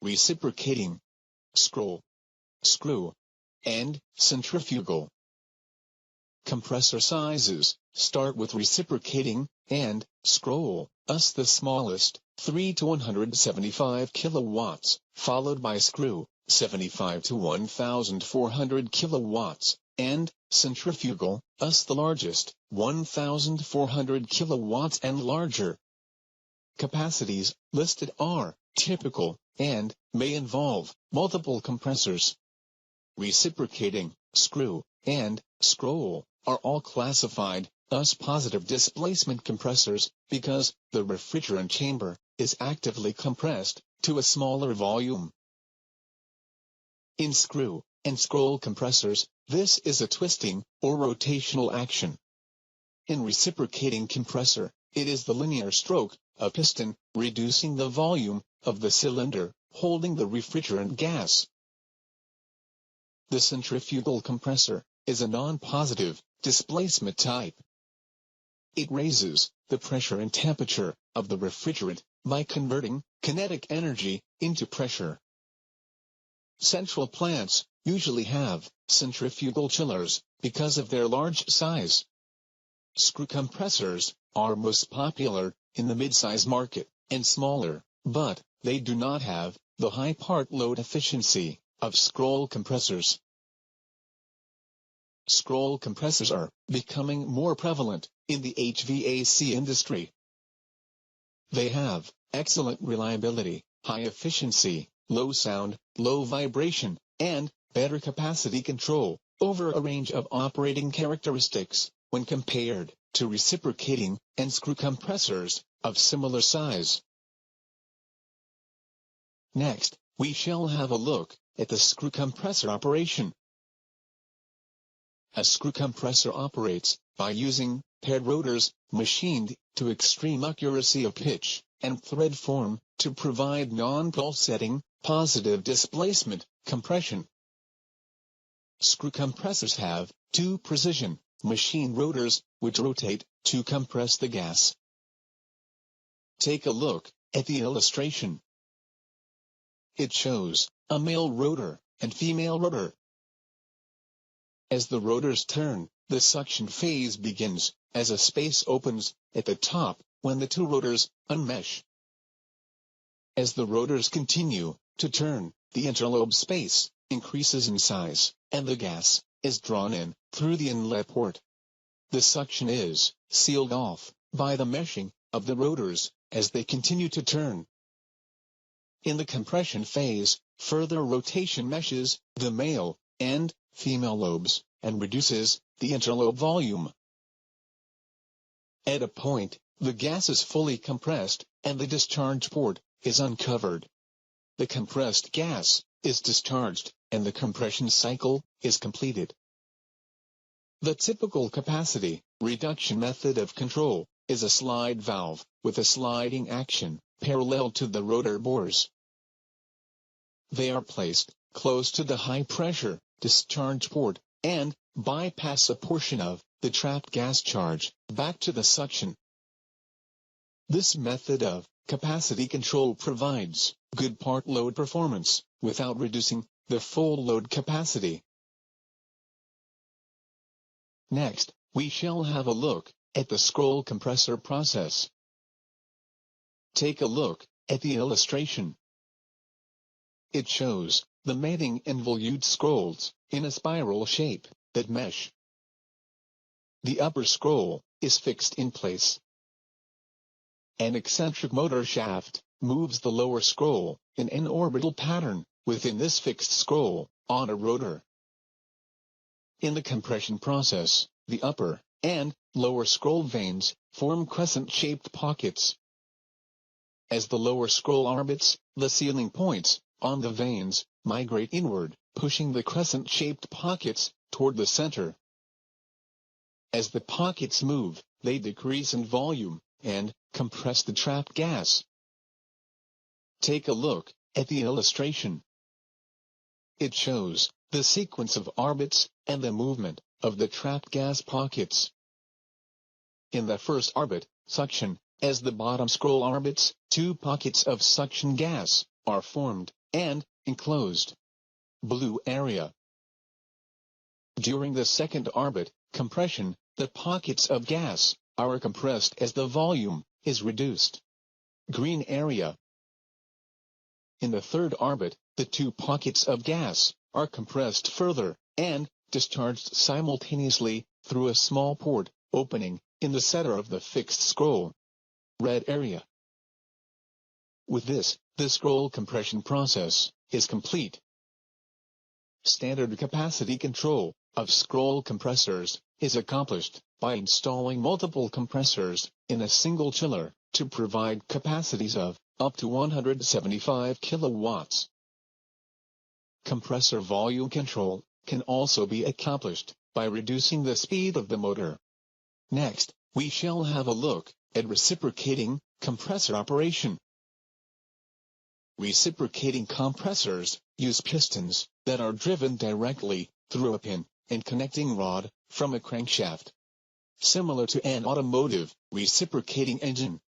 reciprocating, scroll, screw, and centrifugal. Compressor sizes start with reciprocating and scroll, thus the smallest, 3 to 175 kilowatts, followed by screw, 75 to 1,400 kilowatts, and centrifugal, thus the largest, 1,400 kilowatts and larger. Capacities listed are typical and may involve multiple compressors. Reciprocating, screw, and scroll are all classified as positive displacement compressors because the refrigerant chamber is actively compressed to a smaller volume. In screw and scroll compressors, this is a twisting or rotational action. In reciprocating compressor, it is the linear stroke of piston reducing the volume of the cylinder holding the refrigerant gas. The centrifugal compressor is a non-positive displacement type. It raises the pressure and temperature of the refrigerant by converting kinetic energy into pressure. Central plants usually have centrifugal chillers because of their large size. Screw compressors are most popular in the mid-size market and smaller, but they do not have the high part load efficiency of scroll compressors. Scroll compressors are becoming more prevalent in the HVAC industry. They have excellent reliability, high efficiency, low sound, low vibration, and better capacity control over a range of operating characteristics when compared to reciprocating and screw compressors of similar size. Next, we shall have a look at the screw compressor operation. A screw compressor operates by using paired rotors machined to extreme accuracy of pitch and thread form to provide non-pulsating, positive displacement compression. Screw compressors have two precision machine rotors which rotate to compress the gas. Take a look at the illustration. It shows a male rotor and female rotor. As the rotors turn, the suction phase begins as a space opens at the top when the two rotors unmesh. As the rotors continue to turn, the interlobe space increases in size, and the gas is drawn in through the inlet port. The suction is sealed off by the meshing of the rotors as they continue to turn. In the compression phase, further rotation meshes the male and female lobes and reduces the interlobe volume. At a point, the gas is fully compressed and the discharge port is uncovered. The compressed gas is discharged and the compression cycle is completed. The typical capacity reduction method of control is a slide valve with a sliding action parallel to the rotor bores. They are placed close to the high-pressure discharge port and bypass a portion of the trapped gas charge back to the suction. This method of capacity control provides good part load performance without reducing the full load capacity. Next, we shall have a look at the scroll compressor process. Take a look at the illustration. It shows the mating and volute scrolls in a spiral shape that mesh. The upper scroll is fixed in place. An eccentric motor shaft moves the lower scroll in an orbital pattern within this fixed scroll on a rotor. In the compression process, the upper and lower scroll vanes form crescent-shaped pockets. As the lower scroll orbits, the sealing points on the vanes migrate inward, pushing the crescent-shaped pockets toward the center. As the pockets move, they decrease in volume and compress the trapped gas. Take a look at the illustration. It shows the sequence of orbits and the movement of the trapped gas pockets. In the first orbit, suction, as the bottom scroll orbits, two pockets of suction gas are formed and enclosed. Blue area. During the second orbit compression, the pockets of gas are compressed as the volume is reduced. Green area. In the third orbit, the two pockets of gas are compressed further and discharged simultaneously through a small port opening in the center of the fixed scroll. Red area. With this, the scroll compression process is complete. Standard capacity control of scroll compressors is accomplished by installing multiple compressors in a single chiller to provide capacities of up to 175 kilowatts. Compressor volume control can also be accomplished by reducing the speed of the motor. Next, we shall have a look at reciprocating compressor operation. Reciprocating compressors use pistons that are driven directly through a pin and connecting rod from a crankshaft, similar to an automotive reciprocating engine.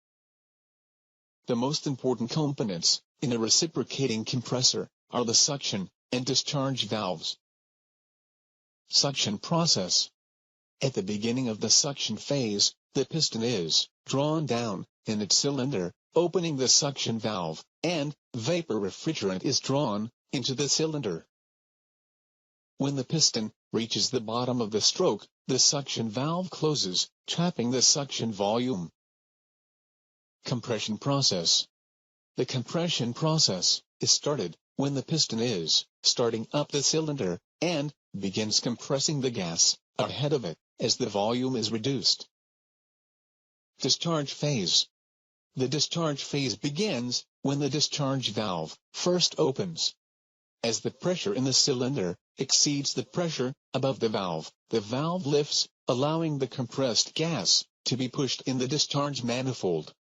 The most important components in a reciprocating compressor are the suction and discharge valves. Suction process. At the beginning of the suction phase, the piston is drawn down in its cylinder, opening the suction valve, and vapor refrigerant is drawn into the cylinder. When the piston reaches the bottom of the stroke, the suction valve closes, trapping the suction volume. Compression process. The compression process is started when the piston is starting up the cylinder and begins compressing the gas ahead of it as the volume is reduced. Discharge phase. The discharge phase begins when the discharge valve first opens. As the pressure in the cylinder exceeds the pressure above the valve lifts, allowing the compressed gas to be pushed in the discharge manifold.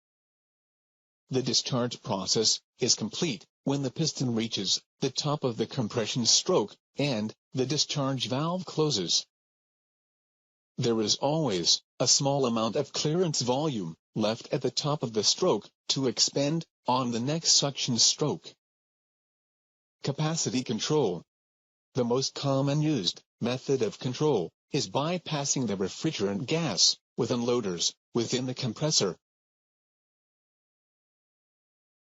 The discharge process is complete when the piston reaches the top of the compression stroke and the discharge valve closes. There is always a small amount of clearance volume left at the top of the stroke to expend on the next suction stroke. Capacity control. The most common used method of control is bypassing the refrigerant gas with unloaders within the compressor.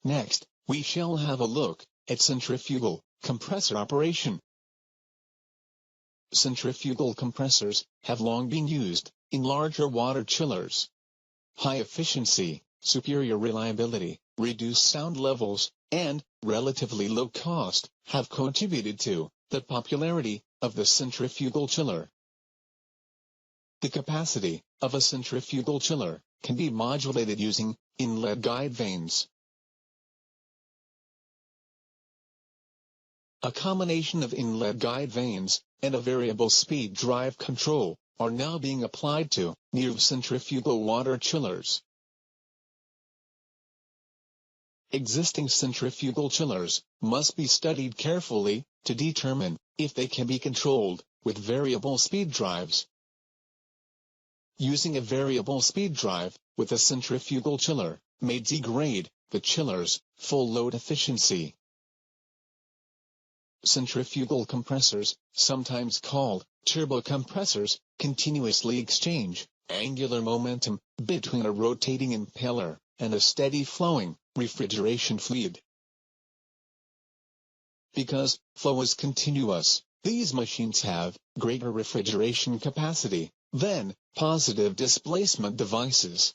Next, we shall have a look at centrifugal compressor operation. Centrifugal compressors have long been used in larger water chillers. High efficiency, superior reliability, reduced sound levels, and relatively low cost have contributed to the popularity of the centrifugal chiller. The capacity of a centrifugal chiller can be modulated using inlet guide vanes. A combination of inlet guide vanes and a variable speed drive control are now being applied to new centrifugal water chillers. Existing centrifugal chillers must be studied carefully to determine if they can be controlled with variable speed drives. Using a variable speed drive with a centrifugal chiller may degrade the chiller's full load efficiency. Centrifugal compressors, sometimes called turbo compressors, continuously exchange angular momentum between a rotating impeller and a steady flowing refrigeration fluid. Because flow is continuous, these machines have greater refrigeration capacity than positive displacement devices.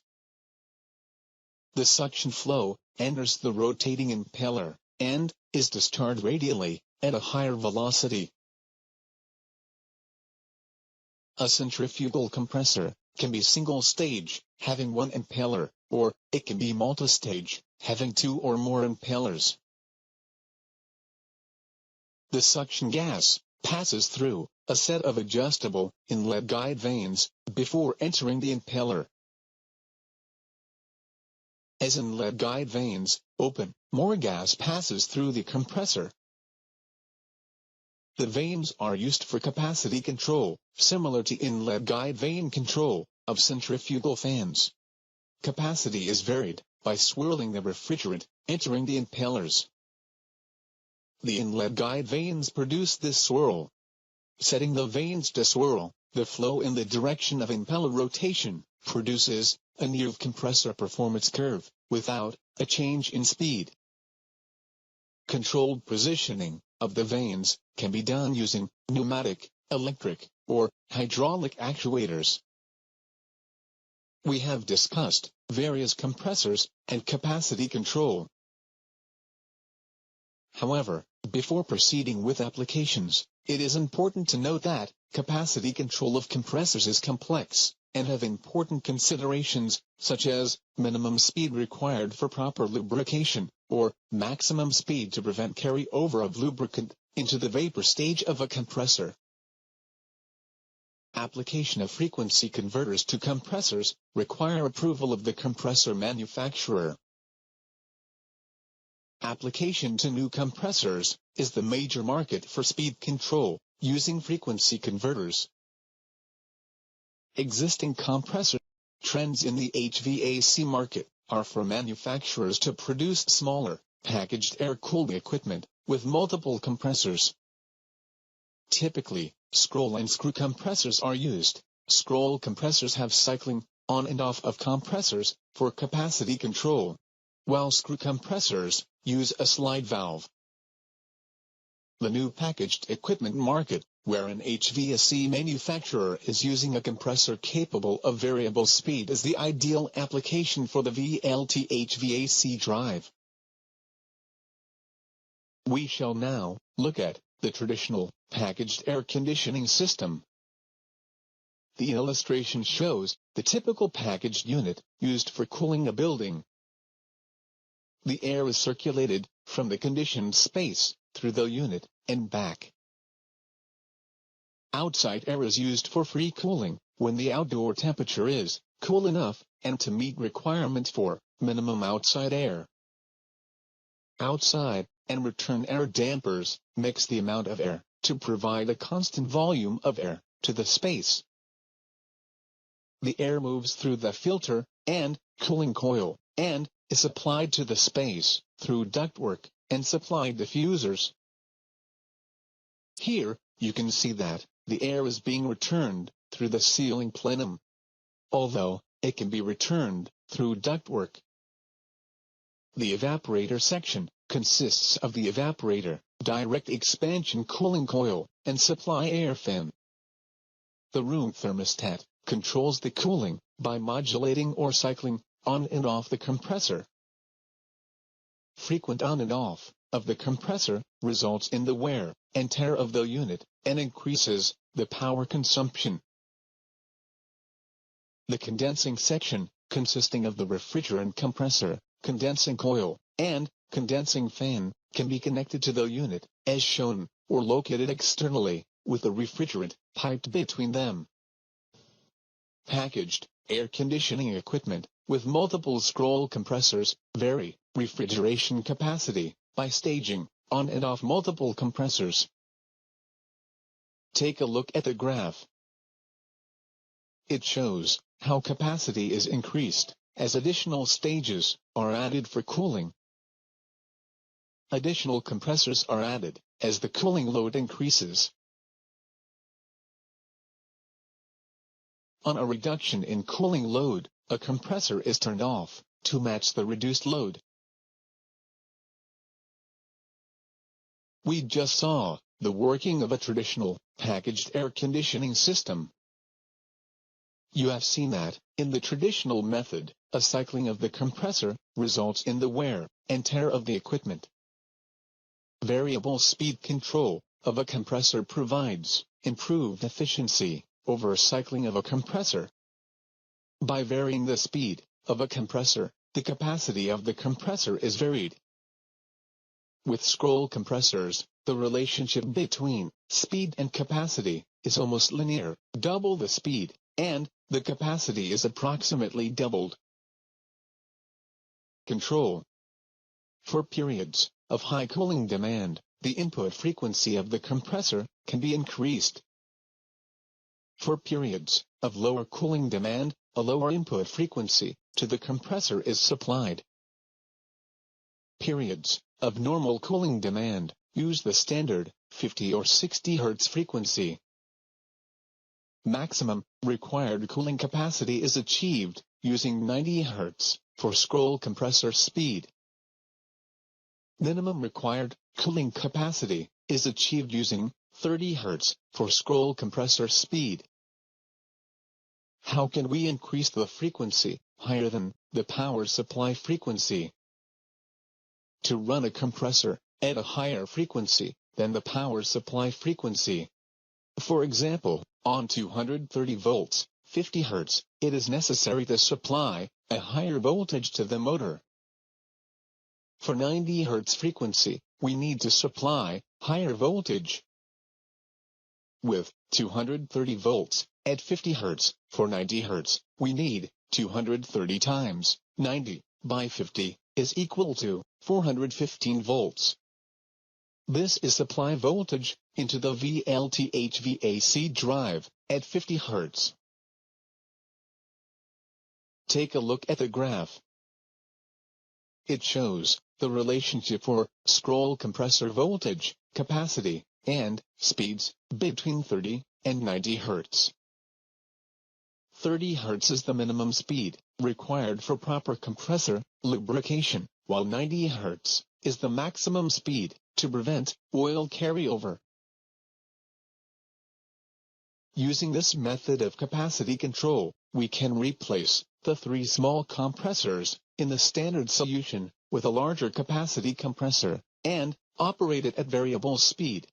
The suction flow enters the rotating impeller and is discharged radially at a higher velocity. A centrifugal compressor can be single-stage, having one impeller, or it can be multi-stage, having two or more impellers. The suction gas passes through a set of adjustable inlet guide vanes before entering the impeller. As inlet guide vanes open, more gas passes through the compressor. The vanes are used for capacity control, similar to inlet guide vane control of centrifugal fans. Capacity is varied by swirling the refrigerant entering the impellers. The inlet guide vanes produce this swirl. Setting the vanes to swirl, the flow in the direction of impeller rotation produces a near compressor performance curve, without a change in speed. Controlled positioning of the vanes can be done using pneumatic, electric, or hydraulic actuators. We have discussed various compressors and capacity control. However, before proceeding with applications, it is important to note that capacity control of compressors is complex, and have important considerations, such as minimum speed required for proper lubrication, or maximum speed to prevent carryover of lubricant into the vapor stage of a compressor. Application of frequency converters to compressors require approval of the compressor manufacturer. Application to new compressors is the major market for speed control, using frequency converters. Existing compressor trends in the HVAC market are for manufacturers to produce smaller, packaged air-cooled equipment with multiple compressors. Typically, scroll and screw compressors are used. Scroll compressors have cycling on and off of compressors for capacity control, while screw compressors use a slide valve. The new packaged equipment market, where an HVAC manufacturer is using a compressor capable of variable speed, is the ideal application for the VLT HVAC drive. We shall now look at the traditional packaged air conditioning system. The illustration shows the typical packaged unit used for cooling a building. The air is circulated from the conditioned space through the unit and back. Outside air is used for free cooling when the outdoor temperature is cool enough and to meet requirements for minimum outside air. Outside and return air dampers mix the amount of air to provide a constant volume of air to the space. The air moves through the filter and cooling coil and is applied to the space through ductwork and supply diffusers. Here, you can see that the air is being returned through the sealing plenum, although it can be returned through ductwork. The evaporator section consists of the evaporator, direct expansion cooling coil, and supply air fan. The room thermostat controls the cooling by modulating or cycling on and off the compressor. Frequent on and off of the compressor results in the wear and tear of the unit and increases the power consumption. The condensing section, consisting of the refrigerant compressor, condensing coil, and condensing fan, can be connected to the unit, as shown, or located externally, with the refrigerant piped between them. Packaged air conditioning equipment with multiple scroll compressors vary refrigeration capacity by staging on and off multiple compressors. Take a look at the graph. It shows how capacity is increased as additional stages are added for cooling. Additional compressors are added as the cooling load increases. On a reduction in cooling load, a compressor is turned off to match the reduced load. We just saw the working of a traditional packaged air conditioning system. You have seen that, in the traditional method, a cycling of the compressor results in the wear and tear of the equipment. Variable speed control of a compressor provides improved efficiency over cycling of a compressor. By varying the speed of a compressor, the capacity of the compressor is varied. With scroll compressors, the relationship between speed and capacity is almost linear. Double the speed, and the capacity is approximately doubled. Control. For periods of high cooling demand, the input frequency of the compressor can be increased. For periods of lower cooling demand, a lower input frequency to the compressor is supplied. Periods of normal cooling demand, use the standard 50 or 60 Hz frequency. Maximum required cooling capacity is achieved using 90 Hz for scroll compressor speed. Minimum required cooling capacity is achieved using 30 Hz for scroll compressor speed. How can we increase the frequency higher than the power supply frequency? To run a compressor at a higher frequency than the power supply frequency. For example, on 230 volts, 50 Hz, it is necessary to supply a higher voltage to the motor. For 90 Hz frequency, we need to supply higher voltage. With 230 volts at 50 Hz, for 90 Hz, we need 230 times 90 by 50 is equal to 415 volts. This is supply voltage into the VLT-HVAC drive at 50 Hz. Take a look at the graph. It shows the relationship for scroll compressor voltage, capacity, and speeds between 30 and 90 Hz. 30 Hz is the minimum speed required for proper compressor lubrication, while 90 Hz is the maximum speed to prevent oil carryover. Using this method of capacity control, we can replace the 3 small compressors in the standard solution with a larger capacity compressor and operate it at variable speed.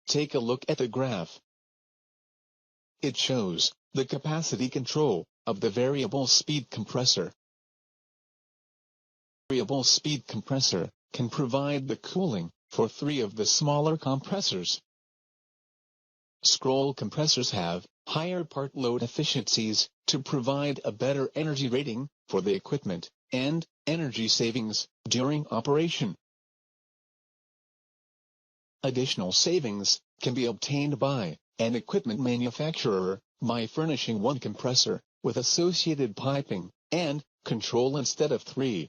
Take a look at the graph. It shows the capacity control of the variable speed compressor. Variable speed compressor can provide the cooling for 3 of the smaller compressors. Scroll compressors have higher part load efficiencies to provide a better energy rating for the equipment and energy savings during operation. Additional savings can be obtained by an equipment manufacturer by furnishing 1 compressor with associated piping and control instead of 3.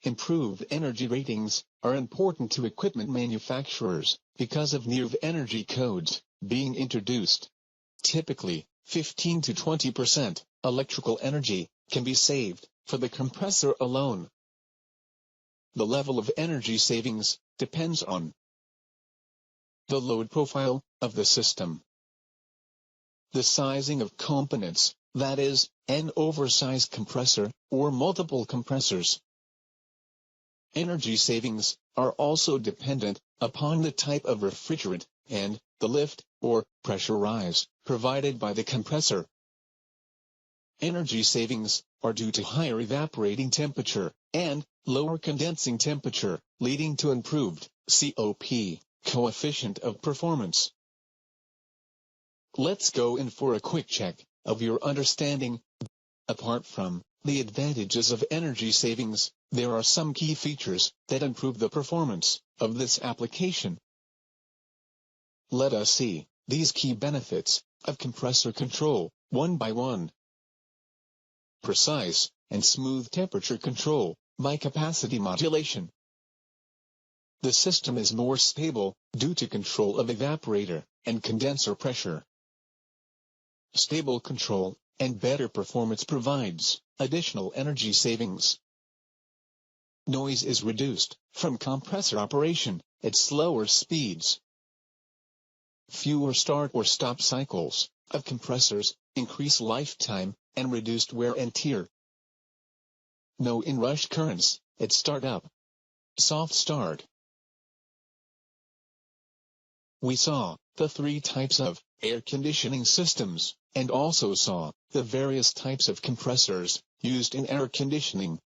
Improved energy ratings are important to equipment manufacturers because of new energy codes being introduced. Typically, 15 to 20% electrical energy can be saved for the compressor alone. The level of energy savings depends on the load profile of the system, the sizing of components, that is, an oversized compressor or multiple compressors. Energy savings are also dependent upon the type of refrigerant and the lift or pressure rise provided by the compressor. Energy savings are due to higher evaporating temperature and lower condensing temperature, leading to improved COP, coefficient of performance. Let's go in for a quick check of your understanding. Apart from the advantages of energy savings, there are some key features that improve the performance of this application. Let us see these key benefits of compressor control, one by one. Precise and smooth temperature control by capacity modulation. The system is more stable due to control of evaporator and condenser pressure. Stable control and better performance provides additional energy savings. Noise is reduced from compressor operation at slower speeds. Fewer start or stop cycles of compressors increase lifetime and reduced wear and tear. No inrush currents at startup. Soft start. We saw the 3 types of air conditioning systems, and also saw the various types of compressors used in air conditioning.